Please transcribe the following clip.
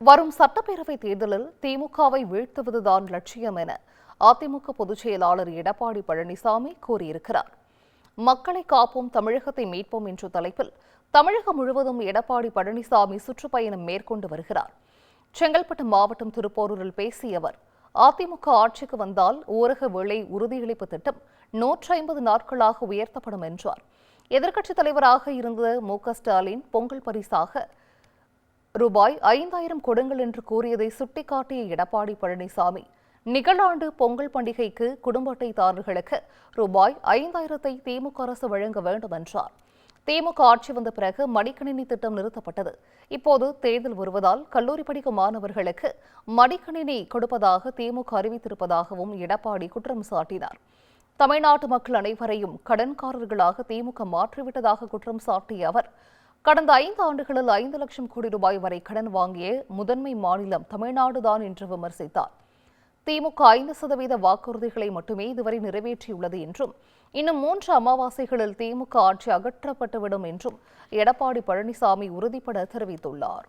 வரும் சட்டப்பேரவை தேர்தலில் திமுகவை வீழ்த்துவதுதான் லட்சியம் என அதிமுக பொதுச் செயலாளர் எடப்பாடி பழனிசாமி கூறியிருக்கிறார். மக்களை காப்போம், தமிழகத்தை மீட்போம் என்ற தலைப்பில் தமிழகம் முழுவதும் எடப்பாடி பழனிசாமி சுற்றுப்பயணம் மேற்கொண்டு வருகிறார். செங்கல்பட்டு மாவட்டம் திருப்போரூரில் பேசிய அவர், அதிமுக ஆட்சிக்கு வந்தால் ஊரக விலை உறுதியளிப்பு திட்டம் 150 நாட்களாக உயர்த்தப்படும் என்றார். எதிர்க்கட்சித் தலைவராக இருந்த மு.க.ஸ்டாலின் பொங்கல் பரிசாக ரூபாய் 5000 கொடுங்கள் என்று கூறியதை சுட்டிக்காட்டிய எடப்பாடி பழனிசாமி, நிகழாண்டு பொங்கல் பண்டிகைக்கு குடும்ப அட்டைதாரர்களுக்கு ரூபாய் 5000 திமுக அரசு வழங்க வேண்டும் என்றார். திமுக ஆட்சி வந்த பிறகு மடிக்கணினி திட்டம் நிறுத்தப்பட்டது. இப்போது தேர்தல் வருவதால் கல்லூரி படிக்கும் மாணவர்களுக்கு மடிக்கணினி கொடுப்பதாக திமுக அறிவித்திருப்பதாகவும் எடப்பாடி குற்றம் சாட்டினார். தமிழ்நாட்டு மக்கள் அனைவரையும் கடன்காரர்களாக திமுக மாற்றிவிட்டதாக குற்றம் சாட்டிய அவர், கடந்த 5 ஆண்டுகளில் 5 லட்சம் கோடி ரூபாய் வரை கடன் வாங்கிய முதன்மை மாநிலம் தமிழ்நாடுதான் என்று விமர்சித்தார். திமுக 5% வாக்குறுதிகளை மட்டுமே இதுவரை நிறைவேற்றியுள்ளது என்றும், இன்னும் 3 அமாவாசைகளில் திமுக ஆட்சி அகற்றப்பட்டுவிடும் என்றும் எடப்பாடி பழனிசாமி உறுதிபட தெரிவித்துள்ளார்.